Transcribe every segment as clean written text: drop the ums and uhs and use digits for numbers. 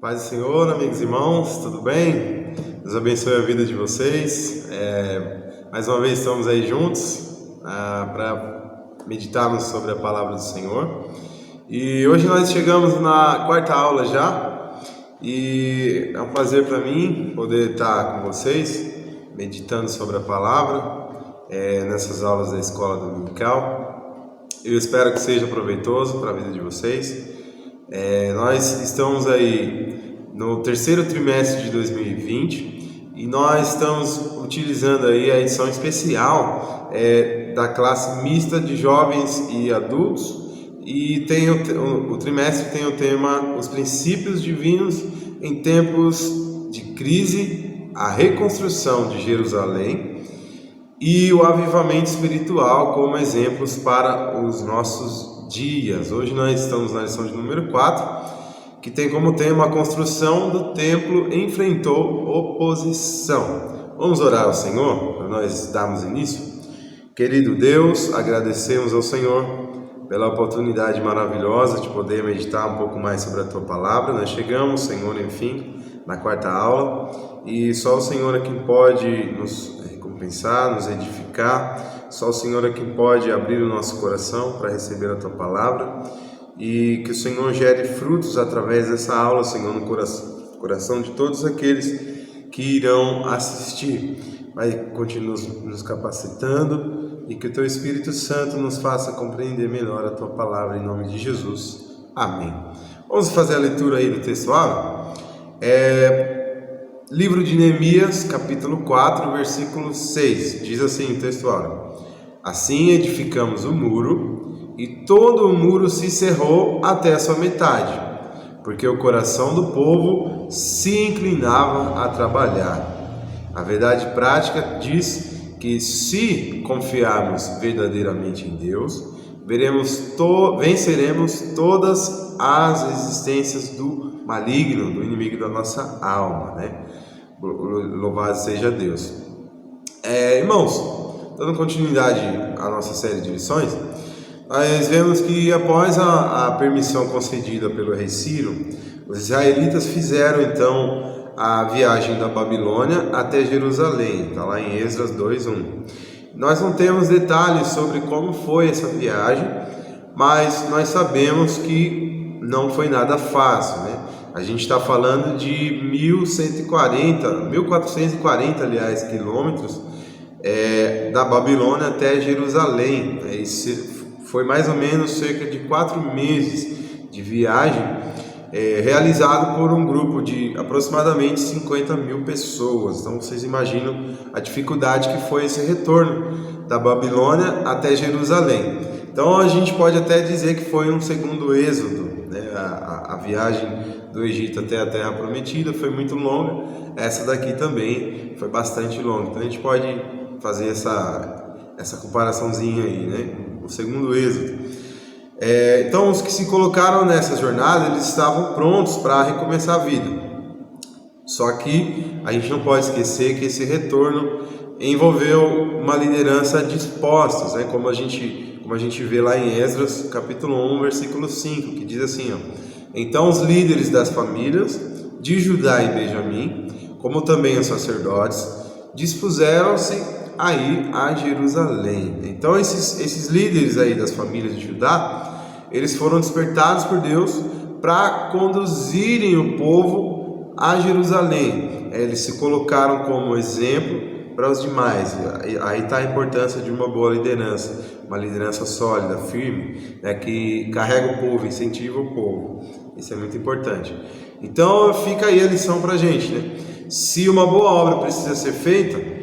Paz do Senhor, amigos e irmãos, tudo bem? Deus abençoe a vida de vocês. Mais uma vez estamos aí juntos para meditarmos sobre a palavra do Senhor. E hoje nós chegamos na quarta aula já. E é um prazer para mim poder estar com vocês, meditando sobre a palavra nessas aulas da escola dominical. Eu espero que seja proveitoso para a vida de vocês. Nós estamos aí no terceiro trimestre de 2020 e nós estamos utilizando aí a edição especial da classe mista de jovens e adultos, e tem o trimestre tem o tema Os Princípios Divinos em Tempos de Crise, a Reconstrução de Jerusalém e o Avivamento Espiritual como exemplos para os nossos dias. Hoje nós estamos na lição de número 4, que tem como tema a construção do templo enfrentou oposição. Vamos orar ao Senhor para nós darmos início? Querido Deus, agradecemos ao Senhor pela oportunidade maravilhosa de poder meditar um pouco mais sobre a Tua Palavra. Nós chegamos, Senhor, enfim, na quarta aula, e só o Senhor é quem pode nos recompensar, nos edificar. Só o Senhor é quem pode abrir o nosso coração para receber a Tua Palavra, e que o Senhor gere frutos através dessa aula, Senhor, no coração de todos aqueles que irão assistir. Vai continuar nos capacitando e que o Teu Espírito Santo nos faça compreender melhor a Tua Palavra, em nome de Jesus. Amém. Vamos fazer a leitura aí do textuário? Livro de Neemias, capítulo 4, versículo 6, diz assim o textuário: Assim edificamos o muro, e todo o muro se cerrou até a sua metade, porque o coração do povo se inclinava a trabalhar. A verdade prática diz que, se confiarmos verdadeiramente em Deus, venceremos todas as existências do maligno, do inimigo da nossa alma, né? Louvado seja Deus. Irmãos, dando continuidade à nossa série de lições, nós vemos que após a permissão concedida pelo rei Ciro, os israelitas fizeram então a viagem da Babilônia até Jerusalém. Está lá em Esdras 2:1. Nós não temos detalhes sobre como foi essa viagem, mas nós sabemos que não foi nada fácil, né? A gente está falando de 1440, aliás, quilômetros da Babilônia até Jerusalém. Foi mais ou menos cerca de 4 meses de viagem, realizado por um grupo de aproximadamente 50 mil pessoas. Então vocês imaginam a dificuldade que foi esse retorno da Babilônia até Jerusalém. Então a gente pode até dizer que foi um segundo êxodo, né? A viagem do Egito até a Terra Prometida foi muito longa, essa daqui também foi bastante longa. Então a gente pode fazer essa comparaçãozinha aí, né? O segundo êxodo. Então os que se colocaram nessa jornada, eles estavam prontos para recomeçar a vida. Só que a gente não pode esquecer que esse retorno envolveu uma liderança disposta, né? Como a gente vê lá em Esdras, capítulo 1, versículo 5, que diz assim, ó: Então os líderes das famílias de Judá e Benjamim, como também os sacerdotes, dispuseram-se a ir a Jerusalém. Então esses líderes aí das famílias de Judá, eles foram despertados por Deus para conduzirem o povo a Jerusalém. Eles se colocaram como exemplo para os demais. Aí está a importância de uma boa liderança, uma liderança sólida, firme, né, que carrega o povo, incentiva o povo. Isso é muito importante. Então fica aí a lição para a gente, né? Se uma boa obra precisa ser feita,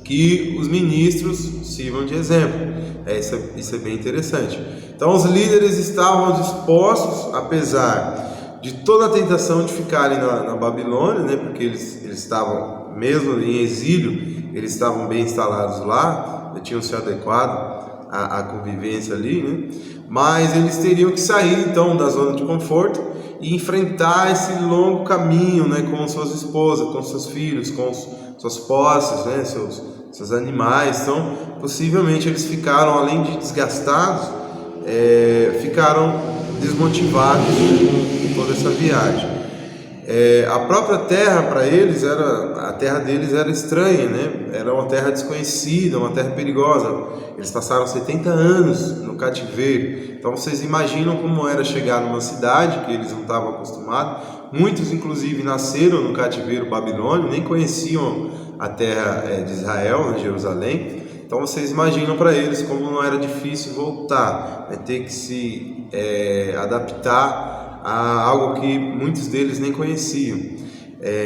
que os ministros sirvam de exemplo. Isso é bem interessante. Então os líderes estavam dispostos, apesar de toda a tentação de ficarem na Babilônia, né? Porque eles estavam, mesmo em exílio, eles estavam bem instalados lá, tinham se adequado à convivência ali, né? Mas eles teriam que sair então da zona de conforto e enfrentar esse longo caminho, né? Com suas esposas, com seus filhos, com suas posses, né? Seus animais. Então possivelmente eles ficaram, além de desgastados, ficaram desmotivados com toda essa viagem. A própria terra para eles a terra deles era estranha, né? Era uma terra desconhecida, uma terra perigosa. Eles passaram 70 anos no cativeiro. Então vocês imaginam como era chegar numa cidade que eles não estavam acostumados. Muitos inclusive nasceram no cativeiro babilônio, nem conheciam a terra de Israel, de Jerusalém. Então vocês imaginam para eles como não era difícil voltar, né? Ter que se adaptar a algo que muitos deles nem conheciam.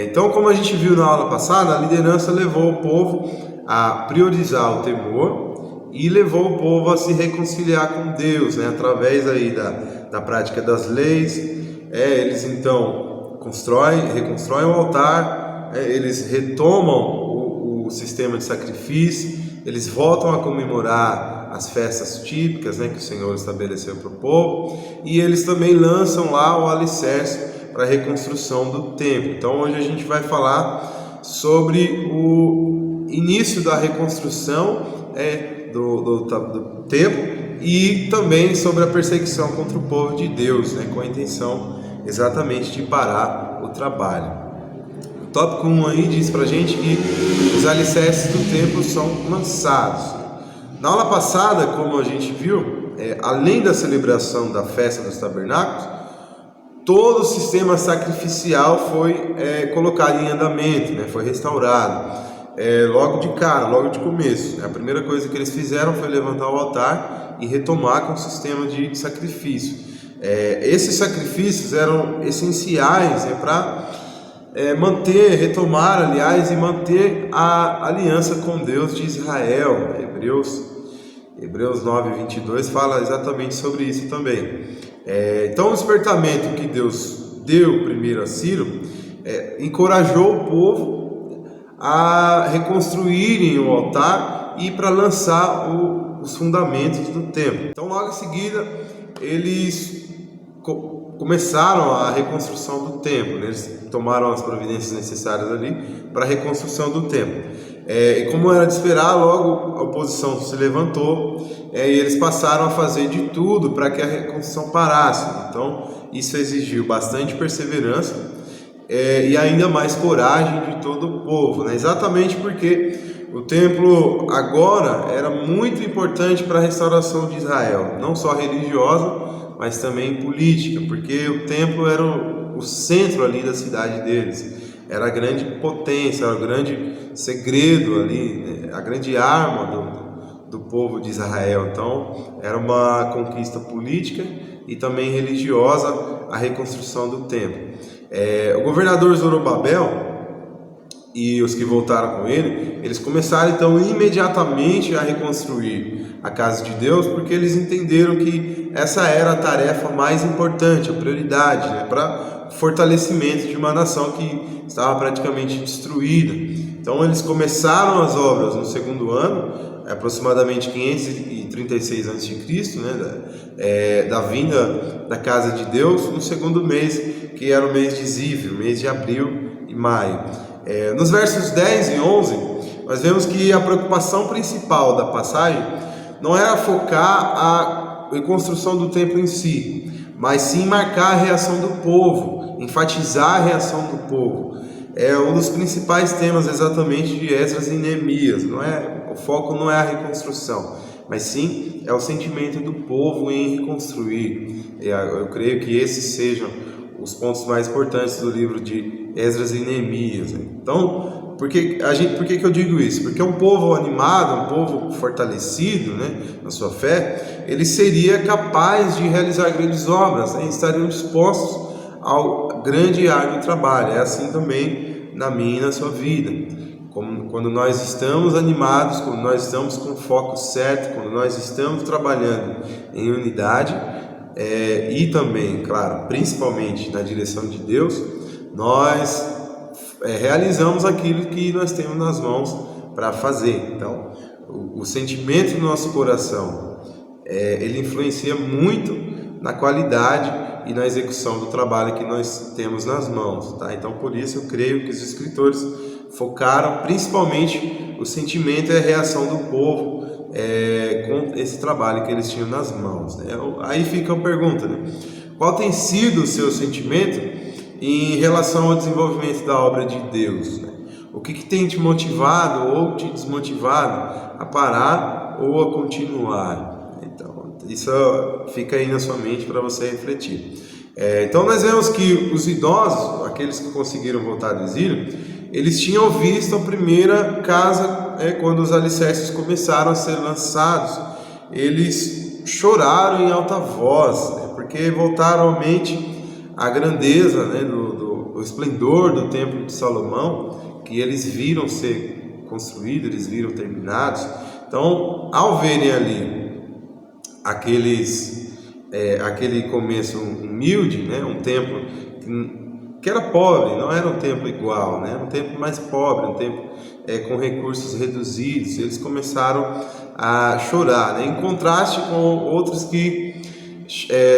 Então, como a gente viu na aula passada, a liderança levou o povo a priorizar o temor e levou o povo a se reconciliar com Deus, né? Através aí da prática das leis. Eles então reconstroem o altar, eles retomam o sistema de sacrifício, eles voltam a comemorar as festas típicas, né, que o Senhor estabeleceu para o povo, e eles também lançam lá o alicerce para a reconstrução do templo. Então hoje a gente vai falar sobre o início da reconstrução do templo e também sobre a perseguição contra o povo de Deus, né, com a intenção exatamente de parar o trabalho. O tópico 1 aí diz para a gente que os alicerces do templo são lançados. Na aula passada, como a gente viu, além da celebração da festa dos tabernáculos, todo o sistema sacrificial foi colocado em andamento, né? Foi restaurado logo de cara, logo de começo. A primeira coisa que eles fizeram foi levantar o altar e retomar com o sistema de sacrifício. Esses sacrifícios eram essenciais, né, para retomar, aliás, e manter a aliança com Deus de Israel. Hebreus 9:22 fala exatamente sobre isso também. Então, o despertamento que Deus deu primeiro a Ciro encorajou o povo a reconstruírem o altar e para lançar os fundamentos do templo. Então, logo em seguida, eles começaram a reconstrução do templo, né? Eles tomaram as providências necessárias ali para a reconstrução do templo. E como era de esperar, logo a oposição se levantou e eles passaram a fazer de tudo para que a reconstrução parasse. Então isso exigiu bastante perseverança e ainda mais coragem de todo o povo, né? Exatamente porque o templo agora era muito importante para a restauração de Israel, não só religiosa, mas também política, porque o templo era o centro ali da cidade deles. Era a grande potência, era o grande segredo ali, né? A grande arma do povo de Israel. Então era uma conquista política e também religiosa a reconstrução do templo. O governador Zorobabel e os que voltaram com ele, eles começaram então imediatamente a reconstruir a casa de Deus, porque eles entenderam que essa era a tarefa mais importante, a prioridade, né, para fortalecimento de uma nação que estava praticamente destruída. Então eles começaram as obras no segundo ano, aproximadamente 536 a.C., né, da vinda da casa de Deus, no segundo mês, que era o mês de Zível, mês de abril e maio. Nos versos 10 e 11, nós vemos que a preocupação principal da passagem não era focar a reconstrução do templo em si, mas sim marcar a reação do povo, enfatizar a reação do povo. Um dos principais temas exatamente de Esdras e Neemias. O foco não é a reconstrução, mas sim é o sentimento do povo em reconstruir. Eu creio que esses sejam os pontos mais importantes do livro de Esdras e Neemias. Então, por que eu digo isso? Porque um povo animado, um povo fortalecido, né, na sua fé, ele seria capaz de realizar grandes obras, né, estariam dispostos ao grande e árduo trabalho. É assim também na minha e na sua vida. Quando nós estamos animados, quando nós estamos com o foco certo, quando nós estamos trabalhando em unidade, e também, claro, principalmente na direção de Deus, nós realizamos aquilo que nós temos nas mãos para fazer. Então, o sentimento do nosso coração, ele influencia muito na qualidade e na execução do trabalho que nós temos nas mãos, tá? Então, por isso eu creio que os escritores focaram principalmente o sentimento e a reação do povo com esse trabalho que eles tinham nas mãos, né? Aí fica a pergunta, né? Qual tem sido o seu sentimento em relação ao desenvolvimento da obra de Deus, né? O que tem te motivado ou te desmotivado a parar ou a continuar? Então, isso fica aí na sua mente para você refletir. Então, nós vemos que os idosos, aqueles que conseguiram voltar do exílio, eles tinham visto a primeira casa, quando os alicerces começaram a ser lançados. Eles choraram em alta voz, porque voltaram à mente a grandeza, do esplendor do templo de Salomão, que eles viram ser construídos, eles viram terminados. Então, ao verem ali aquele começo humilde, um templo que era pobre, não era um templo igual, era um templo mais pobre, um templo com recursos reduzidos, eles começaram a chorar, em contraste com outros que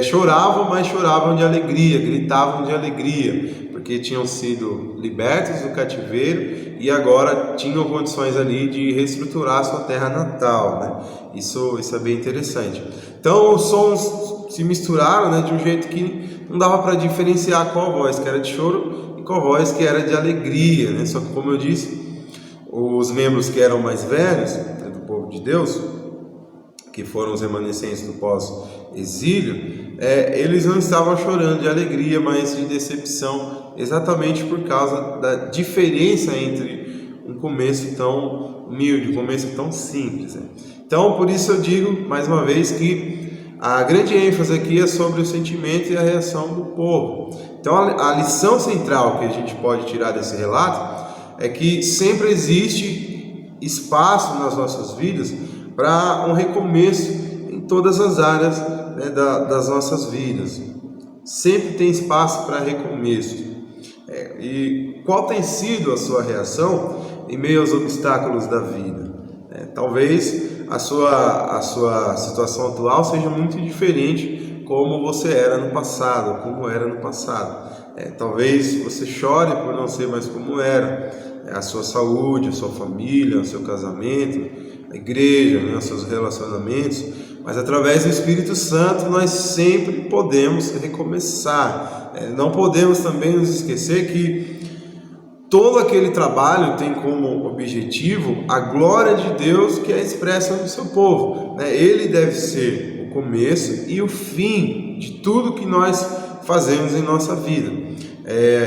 choravam, mas choravam de alegria, gritavam de alegria, porque tinham sido libertos do cativeiro e agora tinham condições ali de reestruturar a sua terra natal, Isso é bem interessante. Então os sons se misturaram, de um jeito que não dava para diferenciar qual voz que era de choro e qual voz que era de alegria, Só que, como eu disse, os membros que eram mais velhos, do povo de Deus, que foram os remanescentes do pós-exílio, eles não estavam chorando de alegria, mas de decepção, exatamente por causa da diferença entre um começo tão humilde, um começo tão simples. Então, por isso eu digo, mais uma vez, que a grande ênfase aqui é sobre o sentimento e a reação do povo. Então, a lição central que a gente pode tirar desse relato é que sempre existe espaço nas nossas vidas para um recomeço em todas as áreas das nossas vidas. Sempre tem espaço para recomeço. E qual tem sido a sua reação em meio aos obstáculos da vida? Talvez a sua situação atual seja muito diferente como você era no passado, como era no passado. Talvez você chore por não ser mais como era. A sua saúde, a sua família, o seu casamento, a igreja, os seus relacionamentos, mas através do Espírito Santo nós sempre podemos recomeçar. Não podemos também nos esquecer que todo aquele trabalho tem como objetivo a glória de Deus que é expressa no seu povo. Ele deve ser o começo e o fim de tudo que nós fazemos em nossa vida.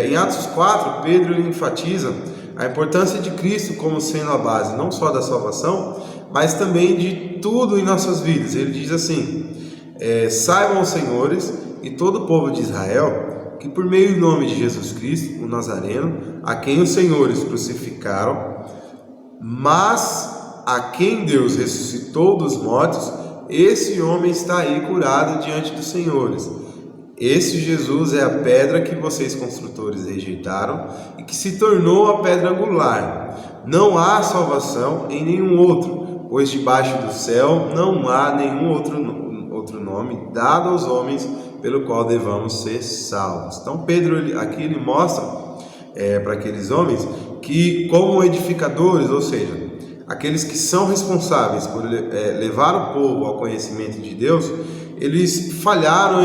Em Atos 4, Pedro enfatiza a importância de Cristo como sendo a base não só da salvação, mas também de tudo em nossas vidas. Ele diz assim: saibam os senhores e todo o povo de Israel que por meio do nome de Jesus Cristo, o Nazareno, a quem os senhores crucificaram, mas a quem Deus ressuscitou dos mortos, esse homem está aí curado diante dos senhores. Esse Jesus é a pedra que vocês construtores rejeitaram e que se tornou a pedra angular. Não há salvação em nenhum outro, pois debaixo do céu não há nenhum outro nome dado aos homens pelo qual devamos ser salvos. Então Pedro aqui ele mostra para aqueles homens que, como edificadores, ou seja, aqueles que são responsáveis por levar o povo ao conhecimento de Deus, eles falharam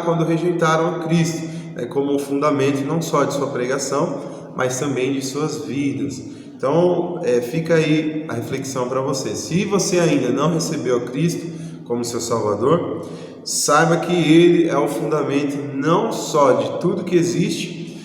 quando rejeitaram a Cristo, como fundamento não só de sua pregação, mas também de suas vidas. Então, fica aí a reflexão para você. Se você ainda não recebeu a Cristo como seu Salvador, saiba que Ele é o fundamento não só de tudo que existe,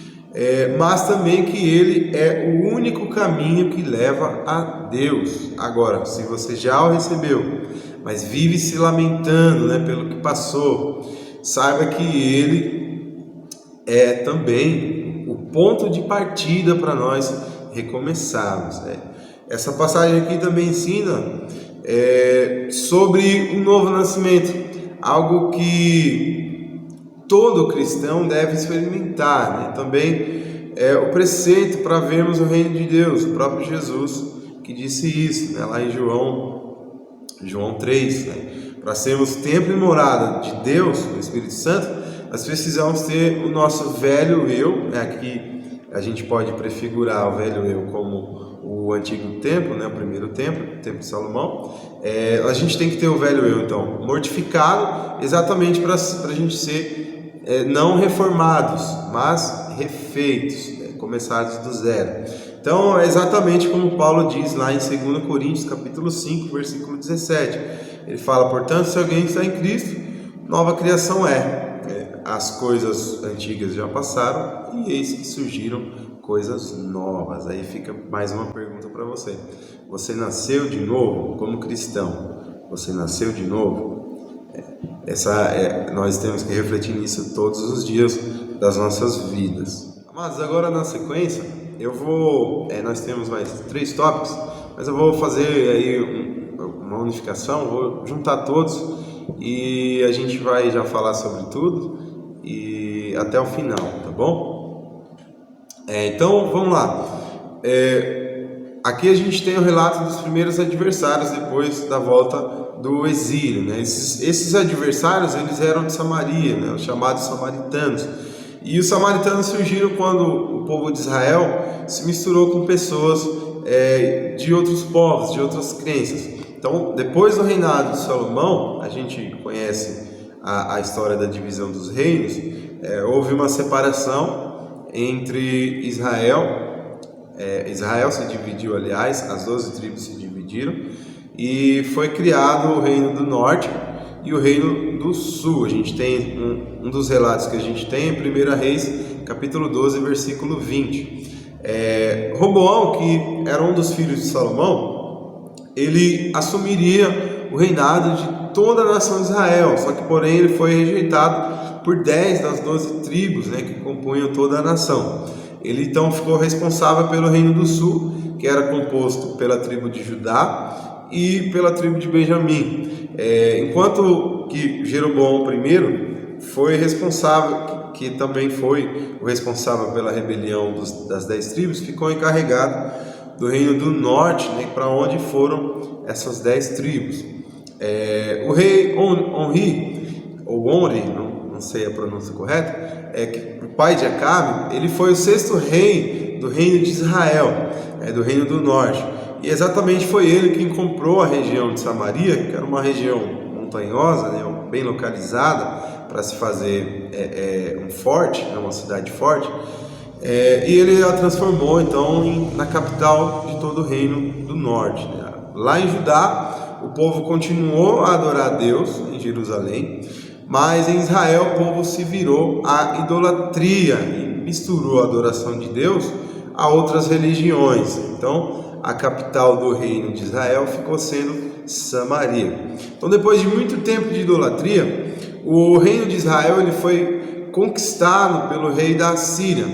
mas também que Ele é o único caminho que leva a Deus. Agora, se você já o recebeu, mas vive se lamentando pelo que passou, saiba que Ele é também o ponto de partida para nós recomeçarmos. Essa passagem aqui também ensina sobre um novo nascimento, algo que todo cristão deve experimentar, Também o preceito para vermos o reino de Deus, o próprio Jesus que disse isso, lá em João 3, para sermos templo e morada de Deus, do Espírito Santo, nós precisamos ter o nosso velho eu, aqui a gente pode prefigurar o velho eu como o antigo templo, o primeiro templo, o templo de Salomão. A gente tem que ter o velho eu, então, mortificado, exatamente para a gente ser não reformados, mas refeitos, começados do zero. Então é exatamente como Paulo diz lá em 2 Coríntios capítulo 5, versículo 17. Ele fala: portanto, se alguém está em Cristo, nova criação as coisas antigas já passaram e eis que surgiram coisas novas. Aí fica mais uma pergunta para você: você nasceu de novo como cristão? Você nasceu de novo? Nós temos que refletir nisso todos os dias das nossas vidas. Mas agora, na sequência, nós temos mais 3 tópicos, mas eu vou fazer aí uma unificação, vou juntar todos e a gente vai já falar sobre tudo e até o final, tá bom? Então vamos lá. Aqui a gente tem o relato dos primeiros adversários depois da volta do exílio, né? Esses adversários, eles eram de Samaria, né? Os chamados samaritanos. E os samaritanos surgiram quando o povo de Israel se misturou com pessoas de outros povos, de outras crenças. Então, depois do reinado de Salomão, a gente conhece a história da divisão dos reinos. Houve uma separação entre Israel. Israel se dividiu, aliás, as 12 tribos se dividiram, e foi criado o reino do norte e o reino do sul. A gente tem um dos relatos que a gente tem em 1 Reis, capítulo 12, versículo 20. Roboão, que era um dos filhos de Salomão, ele assumiria o reinado de toda a nação de Israel, só que porém ele foi rejeitado por 10 das 12 tribos, né, que compunham toda a nação. Ele então ficou responsável pelo reino do sul, que era composto pela tribo de Judá e pela tribo de Benjamim, enquanto que Jeroboão I foi responsável, que também foi o responsável pela rebelião das 10 tribos, ficou encarregado do reino do norte, né, para onde foram essas 10 tribos. O rei Onri, não sei a pronúncia correta, que o pai de Acabe, ele foi o 6º rei do reino de Israel, do reino do norte. E exatamente foi ele quem comprou a região de Samaria, que era uma região montanhosa, né, bem localizada para se fazer um forte, uma cidade forte, e ele a transformou então na capital de todo o reino do norte, né. Lá em Judá, o povo continuou a adorar a Deus em Jerusalém, mas em Israel o povo se virou à idolatria e misturou a adoração de Deus a outras religiões. Então a capital do reino de Israel ficou sendo Samaria. Então, depois de muito tempo de idolatria, o reino de Israel ele foi conquistado pelo rei da Assíria.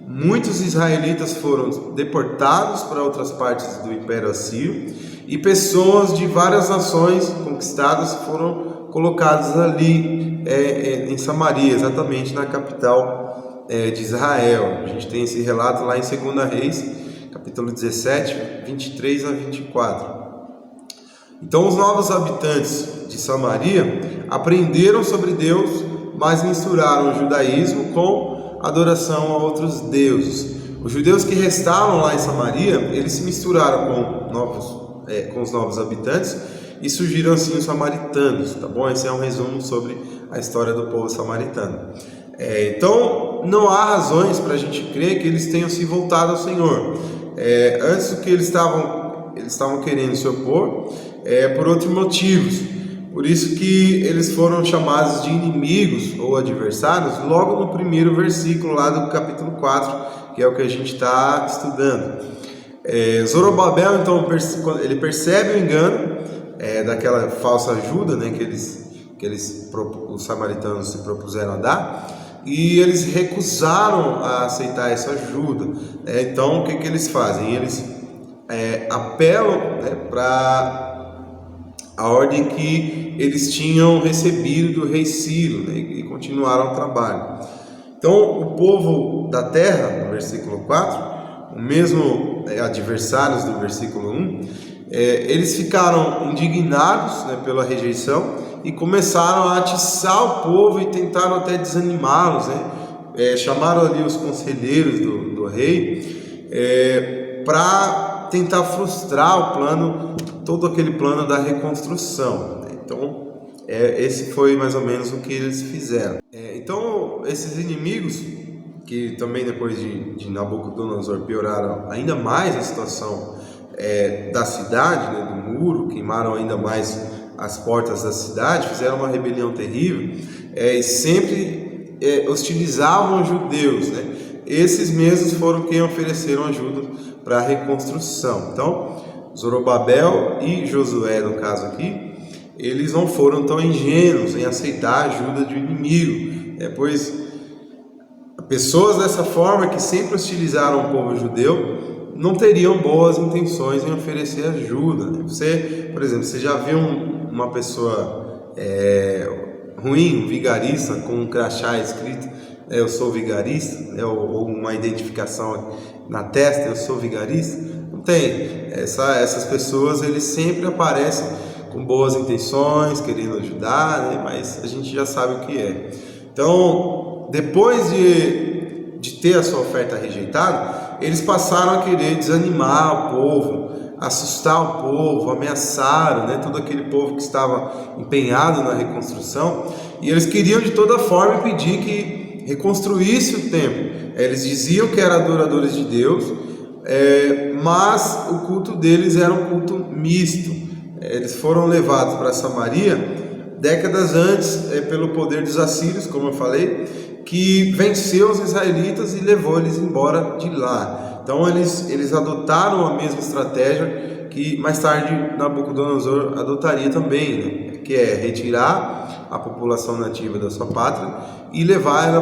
Muitos israelitas foram deportados para outras partes do Império Assírio e pessoas de várias nações conquistadas foram colocadas ali em Samaria, exatamente na capital de Israel. A gente tem esse relato lá em 2 Reis, capítulo 17, 23 a 24. Então os novos habitantes de Samaria aprenderam sobre Deus, mas misturaram o judaísmo com adoração a outros deuses. Os judeus que restaram lá em Samaria, eles se misturaram com os novos habitantes e surgiram assim os samaritanos, tá bom? Esse é um resumo sobre a história do povo samaritano. Então não há razões para a gente crer que eles tenham se voltado ao Senhor. Antes do que eles estavam querendo se opor por outros motivos. Por isso que eles foram chamados de inimigos ou adversários logo no primeiro versículo lá do capítulo 4, que é o que a gente está estudando. Zorobabel, então, ele percebe o engano daquela falsa ajuda, né, que os samaritanos se propuseram a dar, e eles recusaram a aceitar essa ajuda. Então, o que eles fazem? Eles apelam para a ordem que eles tinham recebido do rei Ciro, né, e continuaram o trabalho. Então, o povo da terra, no versículo 4, o mesmo adversários do versículo 1, eles ficaram indignados, né, pela rejeição e começaram a atiçar o povo e tentaram até desanimá-los, né? Chamaram ali os conselheiros do rei para tentar frustrar o plano, todo aquele plano da reconstrução, né? Então esse foi mais ou menos o que eles fizeram. Então esses inimigos, que também depois de Nabucodonosor pioraram ainda mais a situação da cidade, né, do muro, queimaram ainda mais as portas da cidade, fizeram uma rebelião terrível, e sempre hostilizavam os judeus, né? Esses mesmos foram quem ofereceram ajuda para a reconstrução. Então, Zorobabel e Josué, no caso aqui, eles não foram tão ingênuos em aceitar a ajuda do inimigo, pois pessoas dessa forma, que sempre hostilizaram o povo judeu, não teriam boas intenções em oferecer ajuda, né? Você, por exemplo, você já viu uma pessoa ruim, um vigarista, com um crachá escrito eu sou vigarista, ou uma identificação na testa, eu sou vigarista? Não tem. Essas pessoas, eles sempre aparecem com boas intenções, querendo ajudar, né? Mas a gente já sabe o que é. Então, depois de ter a sua oferta rejeitada, eles passaram a querer desanimar o povo, assustar o povo, ameaçaram, né, todo aquele povo que estava empenhado na reconstrução, e eles queriam de toda forma pedir que reconstruísse o templo. Eles diziam que eram adoradores de Deus, mas o culto deles era um culto misto. Eles foram levados para Samaria décadas antes pelo poder dos assírios, como eu falei, que venceu os israelitas e levou eles embora de lá. Então eles adotaram a mesma estratégia que mais tarde Nabucodonosor adotaria também, né? Que é retirar a população nativa da sua pátria e levar ela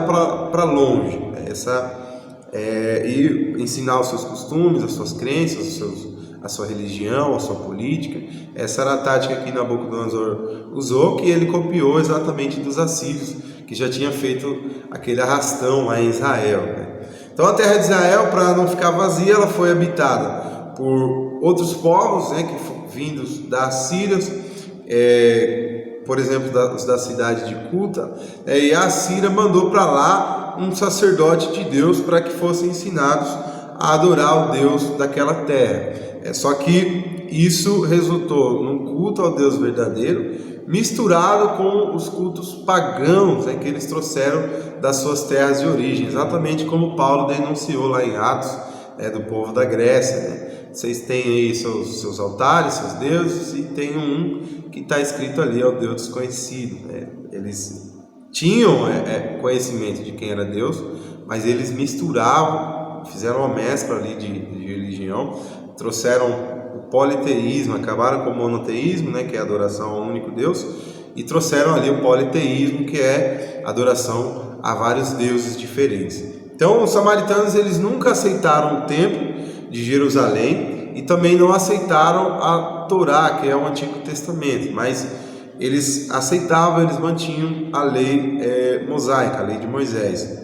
para longe, e ensinar os seus costumes, as suas crenças, a sua religião, a sua política. Essa era a tática que Nabucodonosor usou, que ele copiou exatamente dos assírios, que já tinha feito aquele arrastão lá em Israel, né? Então a terra de Israel, para não ficar vazia, ela foi habitada por outros povos, né, que vindos da Síria, por exemplo, da cidade de Cuta, e a Síria mandou para lá um sacerdote de Deus para que fossem ensinados a adorar o Deus daquela terra. Só que isso resultou num culto ao Deus verdadeiro, misturado com os cultos pagãos, que eles trouxeram das suas terras de origem, exatamente como Paulo denunciou lá em Atos, do povo da Grécia, né? Vocês têm aí seus altares, seus deuses, e tem um que está escrito ali, é o Deus desconhecido, né? Eles tinham conhecimento de quem era Deus, mas eles misturavam, fizeram uma mescla ali de religião, trouxeram o politeísmo, acabaram com o monoteísmo, né, que é a adoração ao único Deus, e trouxeram ali o politeísmo, que é a adoração a vários deuses diferentes. Então os samaritanos, eles nunca aceitaram o templo de Jerusalém e também não aceitaram a Torá, que é o Antigo Testamento, mas eles aceitavam, eles mantinham a lei mosaica, a lei de Moisés.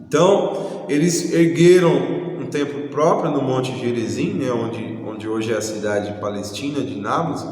Então eles ergueram um templo próprio no Monte Gerizim, né, onde hoje é a cidade palestina de Nablus,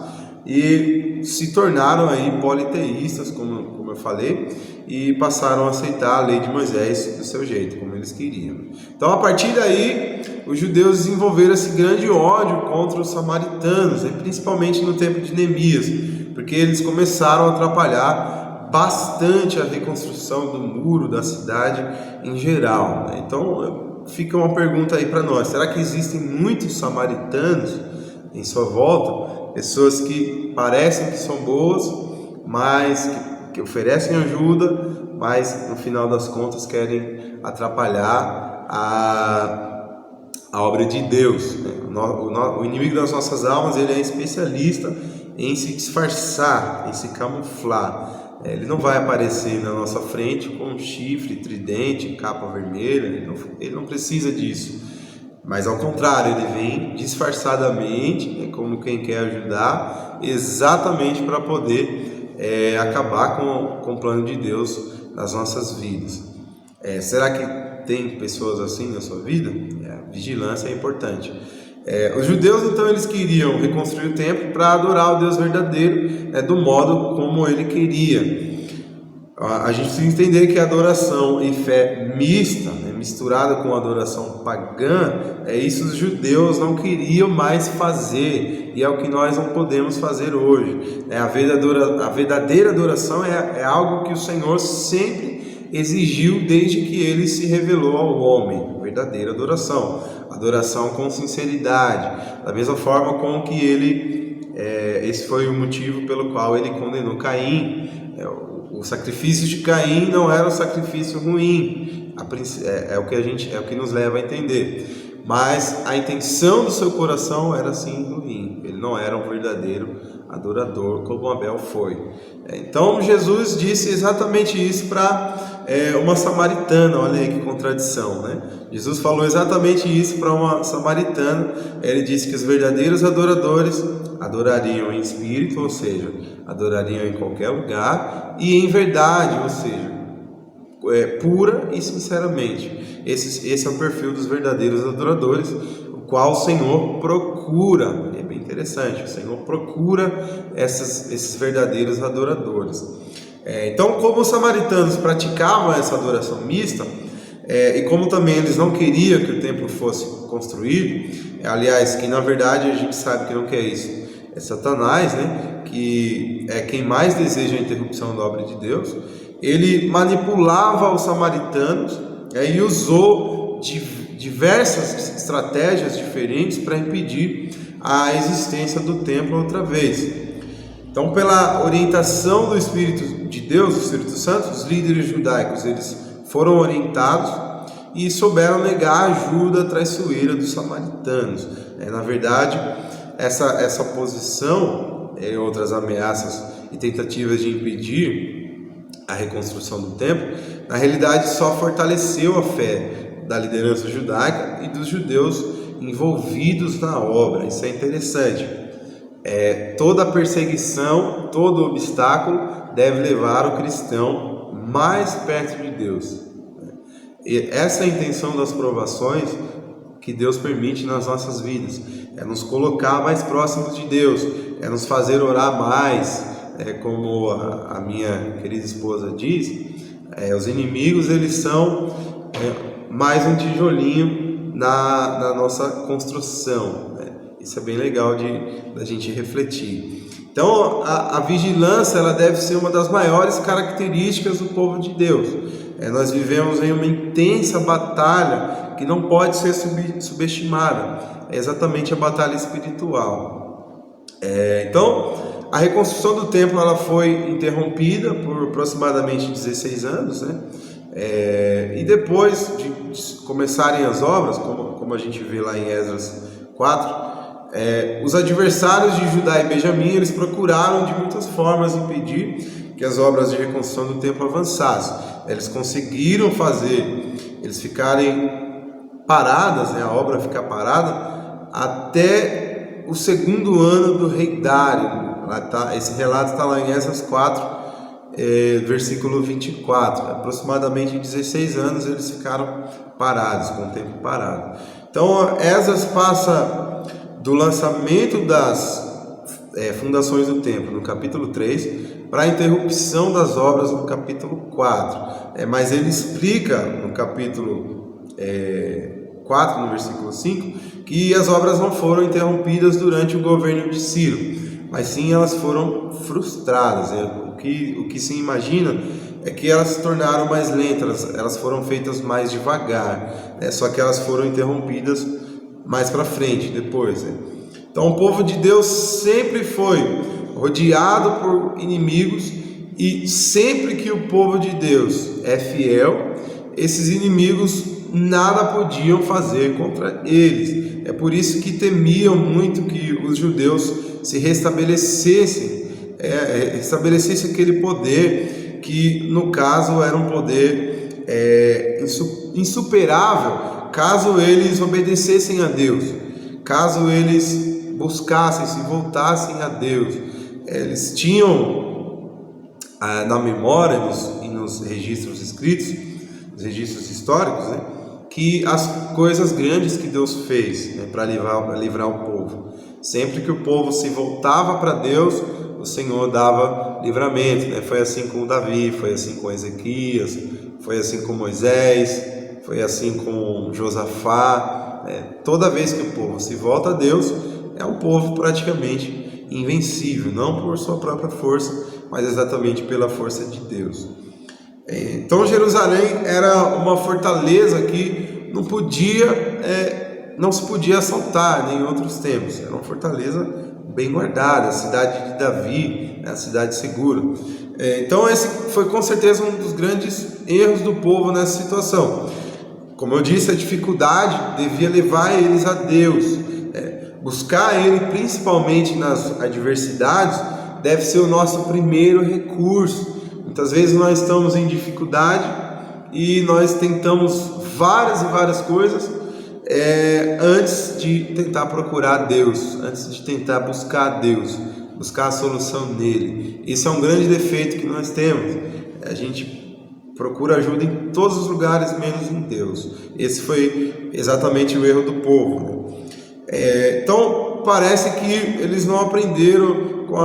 e se tornaram aí politeístas, como eu falei, e passaram a aceitar a lei de Moisés do seu jeito, como eles queriam. Então, a partir daí, os judeus desenvolveram esse grande ódio contra os samaritanos, principalmente no tempo de Neemias, porque eles começaram a atrapalhar bastante a reconstrução do muro da cidade em geral, né? Então, fica uma pergunta aí para nós: será que existem muitos samaritanos em sua volta? Pessoas que parecem que são boas, mas que oferecem ajuda, mas no final das contas querem atrapalhar a obra de Deus, né? O inimigo das nossas almas, ele é especialista em se disfarçar, em se camuflar. Ele não vai aparecer na nossa frente com um chifre, tridente, capa vermelha, ele não precisa disso. Mas ao contrário, ele vem disfarçadamente, como quem quer ajudar, exatamente para poder acabar com o plano de Deus nas nossas vidas. Será que tem pessoas assim na sua vida? A vigilância é importante. Os judeus, então, eles queriam reconstruir o templo para adorar o Deus verdadeiro, do modo como ele queria. A gente precisa entender que a adoração e fé mista, misturada com a adoração pagã, isso os judeus não queriam mais fazer, e é o que nós não podemos fazer hoje. A verdadeira adoração é algo que o Senhor sempre exigiu desde que ele se revelou ao homem, verdadeira adoração, adoração com sinceridade, da mesma forma com que esse foi o motivo pelo qual ele condenou Caim. O sacrifício de Caim não era um sacrifício ruim, é o que nos leva a entender, mas a intenção do seu coração era sim ruim. Ele não era um verdadeiro adorador como Abel foi. Então Jesus disse exatamente isso para uma samaritana. Olha aí que contradição, né? Jesus falou exatamente isso para uma samaritana. Ele disse que os verdadeiros adoradores adorariam em espírito, ou seja, adorariam em qualquer lugar, e em verdade, ou seja, pura e sinceramente. Esse é o perfil dos verdadeiros adoradores, o qual o Senhor procura. É bem interessante, o Senhor procura esses verdadeiros adoradores. Então, como os samaritanos praticavam essa adoração mista, e como também eles não queriam que o templo fosse construído, aliás, que na verdade a gente sabe que não quer isso, é Satanás, né, que é quem mais deseja a interrupção da obra de Deus. Ele manipulava os samaritanos e usou diversas estratégias diferentes para impedir a existência do templo outra vez. Então, pela orientação do Espírito de Deus, do Espírito Santo, os líderes judaicos, eles foram orientados e souberam negar a ajuda traiçoeira dos samaritanos. Na verdade, essa oposição e outras ameaças e tentativas de impedir a reconstrução do templo, na realidade só fortaleceu a fé da liderança judaica e dos judeus envolvidos na obra. Isso é interessante. Toda perseguição, todo obstáculo deve levar o cristão mais perto de Deus. E essa é a intenção das provações que Deus permite nas nossas vidas, é nos colocar mais próximos de Deus, é nos fazer orar mais, como a minha querida esposa diz, os inimigos eles são mais um tijolinho na nossa construção, né? Isso é bem legal da gente refletir. Então a vigilância ela deve ser uma das maiores características do povo de Deus. Nós vivemos em uma intensa batalha que não pode ser subestimada. É exatamente a batalha espiritual. Então, a reconstrução do templo ela foi interrompida por aproximadamente 16 anos, né? E depois de começarem as obras, como a gente vê lá em Esdras 4, os adversários de Judá e Benjamim eles procuraram de muitas formas impedir que as obras de reconstrução do templo avançassem. Eles conseguiram fazer eles ficarem paradas, a obra ficar parada até o segundo ano do rei Dário. Esse relato está lá em Esdras 4, versículo 24. Aproximadamente 16 anos eles ficaram parados, com o tempo parado. Então Esdras passa do lançamento das fundações do templo no capítulo 3 para a interrupção das obras no capítulo 4. Mas ele explica no capítulo 4, no versículo 5, que as obras não foram interrompidas durante o governo de Ciro, mas sim elas foram frustradas. O que se imagina é que elas se tornaram mais lentas, elas foram feitas mais devagar, só que elas foram interrompidas mais para frente, depois. Então o povo de Deus sempre foi rodeado por inimigos, e sempre que o povo de Deus é fiel, esses inimigos nada podiam fazer contra eles. É por isso que temiam muito que os judeus se restabelecessem, estabelecesse aquele poder que no caso era um poder insuperável, caso eles obedecessem a Deus, caso eles buscassem, se voltassem a Deus. Eles tinham na memória e nos registros escritos, nos registros históricos, que as coisas grandes que Deus fez para livrar o povo. Sempre que o povo se voltava para Deus, o Senhor dava livramento. Foi assim com Davi, foi assim com Ezequias, foi assim com Moisés, foi assim com Josafá. Toda vez que o povo se volta a Deus, é um povo praticamente invencível, não por sua própria força, mas exatamente pela força de Deus. Então Jerusalém era uma fortaleza que não se podia assaltar, nem em outros tempos. Era uma fortaleza bem guardada, a cidade de Davi, a cidade segura. Então esse foi com certeza um dos grandes erros do povo nessa situação. Como eu disse, a dificuldade devia levar eles a Deus. Buscar Ele principalmente nas adversidades deve ser o nosso primeiro recurso. Muitas vezes nós estamos em dificuldade e nós tentamos várias e várias coisas antes de tentar procurar Deus, antes de tentar buscar Deus, buscar a solução nele. Isso é um grande defeito que nós temos. A gente procura ajuda em todos os lugares, menos em Deus. Esse foi exatamente o erro do povo. Então parece que eles não aprenderam com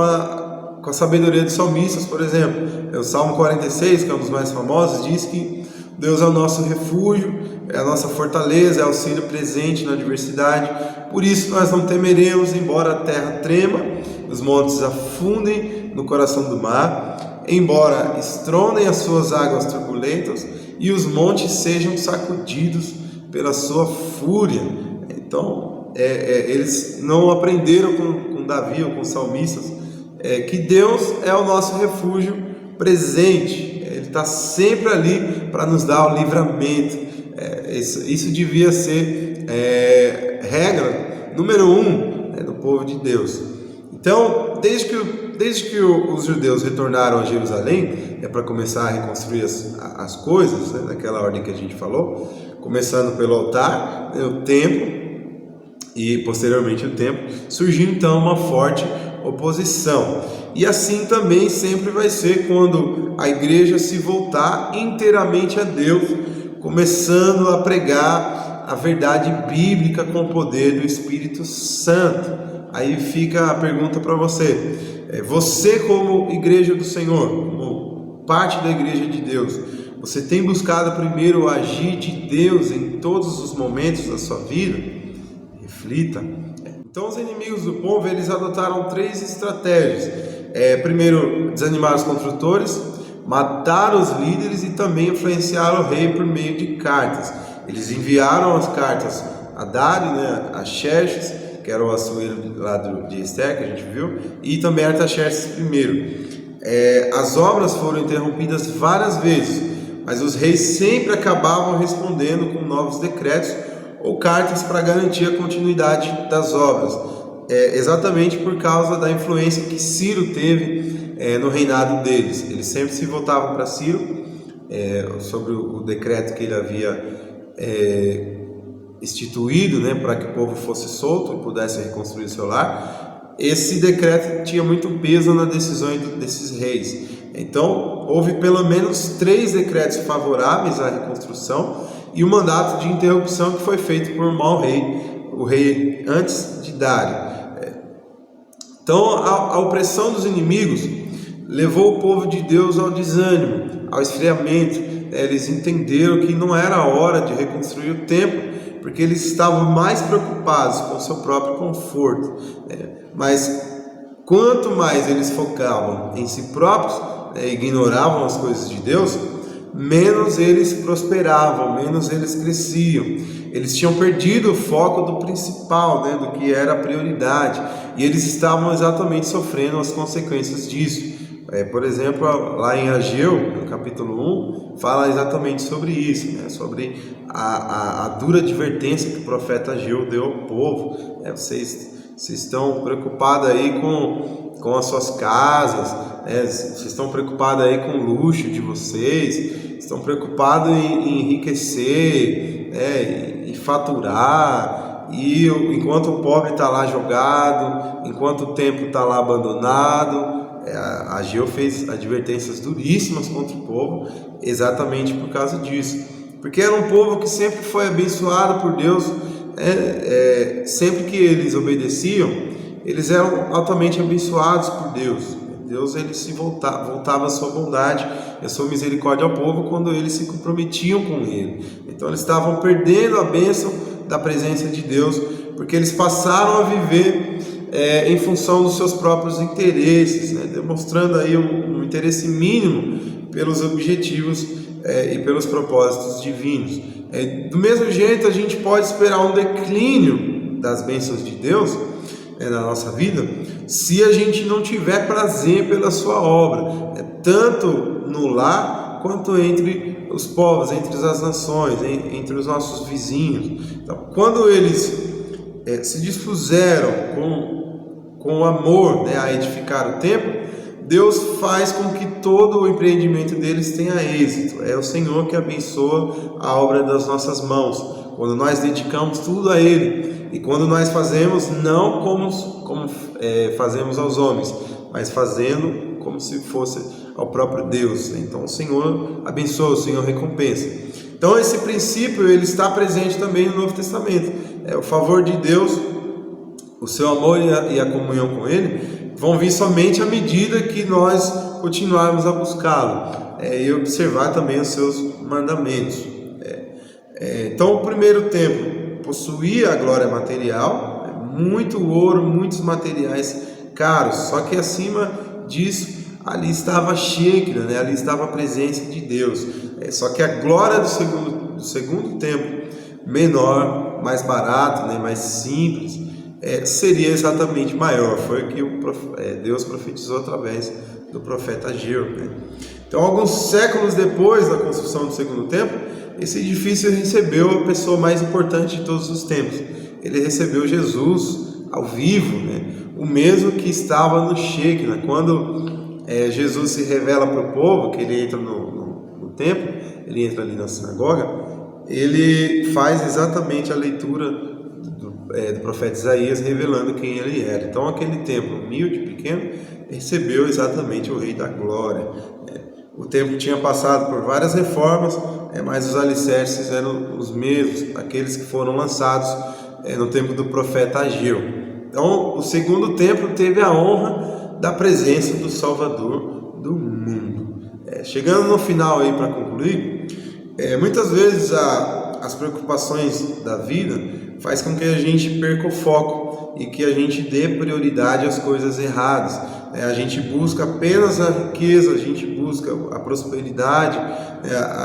a sabedoria dos salmistas, por exemplo. O Salmo 46, que é um dos mais famosos, diz que Deus é o nosso refúgio, é a nossa fortaleza, é auxílio presente na adversidade. Por isso nós não temeremos, embora a terra trema, os montes afundem no coração do mar, embora estrondem as suas águas turbulentas e os montes sejam sacudidos pela sua fúria. Então eles não aprenderam com Davi ou com os salmistas que Deus é o nosso refúgio presente. Ele está sempre ali para nos dar o livramento. Isso devia ser regra número 1 do povo de Deus. Então, desde que os judeus retornaram a Jerusalém, para começar a reconstruir as coisas, naquela ordem que a gente falou, começando pelo altar, o templo e posteriormente o templo, surgiu então uma forte oposição. E assim também sempre vai ser quando a igreja se voltar inteiramente a Deus, começando a pregar a verdade bíblica com o poder do Espírito Santo. Aí fica a pergunta para você: você como igreja do Senhor, como parte da igreja de Deus, você tem buscado primeiro o agir de Deus em todos os momentos da sua vida? Reflita. Então os inimigos do povo, eles adotaram 3 estratégias. Primeiro, desanimar os construtores, matar os líderes e também influenciar o rei por meio de cartas. Eles enviaram as cartas a Dário, a Xerxes, que era o açoueiro lá de Esther, que a gente viu, e também a Artaxerxes I. As obras foram interrompidas várias vezes, mas os reis sempre acabavam respondendo com novos decretos ou cartas para garantir a continuidade das obras, exatamente por causa da influência que Ciro teve no reinado deles. Eles sempre se voltavam para Ciro sobre o decreto que ele havia instituído, para que o povo fosse solto e pudesse reconstruir o seu lar. Esse decreto tinha muito peso nas decisões desses reis. Então houve pelo menos 3 decretos favoráveis à reconstrução e o mandato de interrupção que foi feito por um mau rei, o rei antes de Dário. Então a opressão dos inimigos levou o povo de Deus ao desânimo, ao esfriamento. Eles entenderam que não era a hora de reconstruir o templo, porque eles estavam mais preocupados com o seu próprio conforto. Mas quanto mais eles focavam em si próprios, ignoravam as coisas de Deus, menos eles prosperavam, menos eles cresciam. Eles tinham perdido o foco do principal, do que era a prioridade, e eles estavam exatamente sofrendo as consequências disso. Por exemplo, lá em Ageu, no capítulo 1, fala exatamente sobre isso, sobre a dura advertência que o profeta Ageu deu ao povo. Vocês estão preocupados aí com as suas casas, vocês estão preocupados aí com o luxo de vocês, estão preocupados em enriquecer, em faturar, e enquanto o pobre está lá jogado, enquanto o templo está lá abandonado. Ageu fez advertências duríssimas contra o povo exatamente por causa disso, porque era um povo que sempre foi abençoado por Deus. Sempre que eles obedeciam, eles eram altamente abençoados por Deus. Deus ele se voltava a sua bondade e a sua misericórdia ao povo quando eles se comprometiam com Ele. Então eles estavam perdendo a bênção da presença de Deus, porque eles passaram a viver em função dos seus próprios interesses, né? Demonstrando aí um interesse mínimo pelos objetivos e pelos propósitos divinos. Do mesmo jeito, a gente pode esperar um declínio das bênçãos de Deus na nossa vida, se a gente não tiver prazer pela sua obra, tanto no lar quanto entre os povos, entre as nações, entre os nossos vizinhos. Então, quando eles se dispuseram com amor, né, a edificar o templo, Deus faz com que todo o empreendimento deles tenha êxito. É o Senhor que abençoa a obra das nossas mãos, quando nós dedicamos tudo a Ele, e quando nós fazemos não como fazemos aos homens, mas fazendo como se fosse ao próprio Deus. Então o Senhor abençoa, o Senhor recompensa. Então esse princípio ele está presente também no Novo Testamento. O favor de Deus, o seu amor e a comunhão com Ele vão vir somente à medida que nós continuarmos a buscá-lo e observar também os seus mandamentos. Então o primeiro templo possuía a glória material, muito ouro, muitos materiais caros, só que acima disso ali estava a Shekinah, né? Ali estava a presença de Deus. Só que a glória do segundo templo, menor, mais barato, né? Mais simples, seria exatamente maior. Foi o que Deus profetizou através do profeta Ageu, né? Então, alguns séculos depois da construção do segundo templo, esse edifício recebeu a pessoa mais importante de todos os tempos. Ele recebeu Jesus ao vivo, né? O mesmo que estava no Shekinah. Quando Jesus se revela para o povo, que ele entra no templo, ele entra ali na sinagoga, ele faz exatamente a leitura do profeta Isaías, revelando quem ele era. Então aquele templo humilde, pequeno, recebeu exatamente o Rei da Glória. O templo tinha passado por várias reformas, mas os alicerces eram os mesmos, aqueles que foram lançados no tempo do profeta Ageu. Então o segundo templo teve a honra da presença do Salvador do mundo. Chegando no final aí para concluir, muitas vezes as preocupações da vida faz com que a gente perca o foco e que a gente dê prioridade às coisas erradas. A gente busca apenas a riqueza, a gente busca a prosperidade,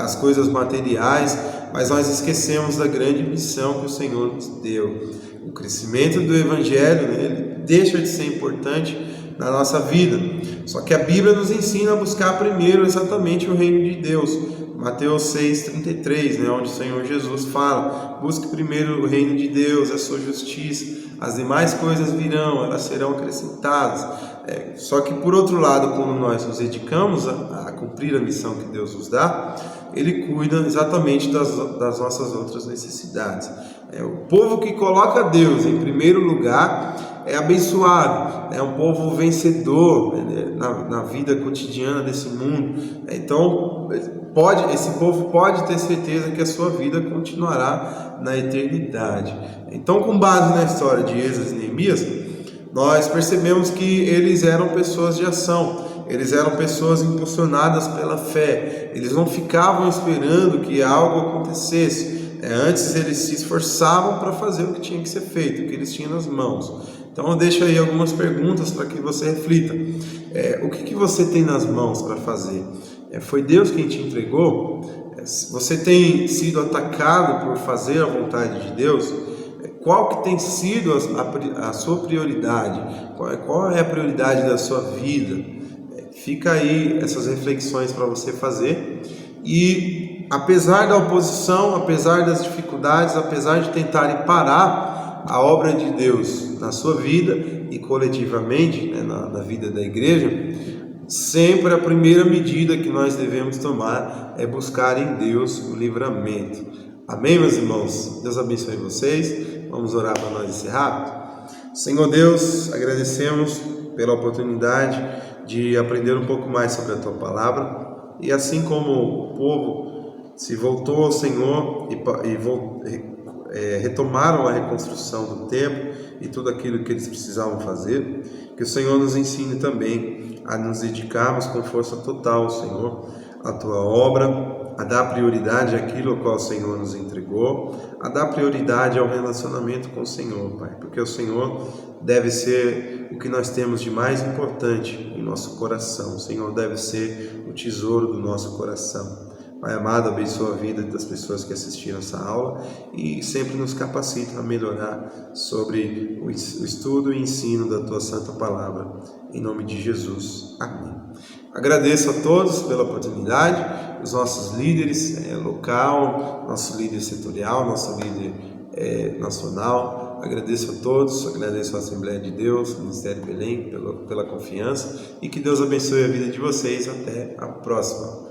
as coisas materiais, mas nós esquecemos da grande missão que o Senhor nos deu. O crescimento do Evangelho, né, ele deixa de ser importante na nossa vida. Só que a Bíblia nos ensina a buscar primeiro exatamente o reino de Deus. Mateus 6,33, né, onde o Senhor Jesus fala: busque primeiro o reino de Deus, a sua justiça, as demais coisas virão, elas serão acrescentadas. Só que por outro lado, quando nós nos dedicamos a cumprir a missão que Deus nos dá, Ele cuida exatamente das nossas outras necessidades. O povo que coloca Deus em primeiro lugar é abençoado, é um povo vencedor na vida cotidiana desse mundo. Então esse povo pode ter certeza que a sua vida continuará na eternidade. Então, com base na história de Esdras e Neemias, nós percebemos que eles eram pessoas de ação, eles eram pessoas impulsionadas pela fé, eles não ficavam esperando que algo acontecesse. Antes eles se esforçavam para fazer o que tinha que ser feito, o que eles tinham nas mãos. Então eu deixo aí algumas perguntas para que você reflita. O que você tem nas mãos para fazer? Foi Deus quem te entregou? Você tem sido atacado por fazer a vontade de Deus? Qual que tem sido a sua prioridade? Qual é a prioridade da sua vida? Fica aí essas reflexões para você fazer. E apesar da oposição, apesar das dificuldades, apesar de tentarem parar a obra de Deus na sua vida e coletivamente, né, na vida da igreja, sempre a primeira medida que nós devemos tomar é buscar em Deus o livramento. Amém, meus irmãos? Deus abençoe vocês. Vamos orar para nós encerrar. Senhor Deus, agradecemos pela oportunidade de aprender um pouco mais sobre a Tua Palavra. E assim como o povo se voltou ao Senhor e retomaram a reconstrução do templo e tudo aquilo que eles precisavam fazer, que o Senhor nos ensine também a nos dedicarmos com força total, Senhor, à Tua obra, a dar prioridade àquilo ao qual o Senhor nos entregou, a dar prioridade ao relacionamento com o Senhor, Pai, porque o Senhor deve ser o que nós temos de mais importante em nosso coração. O Senhor deve ser o tesouro do nosso coração. Pai amado, abençoa a vida das pessoas que assistiram essa aula e sempre nos capacita a melhorar sobre o estudo e ensino da Tua Santa Palavra. Em nome de Jesus. Amém. Agradeço a todos pela oportunidade, os nossos líderes local, nosso líder setorial, nosso líder nacional. Agradeço a todos, agradeço à Assembleia de Deus, ao Ministério Belém pela confiança e que Deus abençoe a vida de vocês. Até a próxima.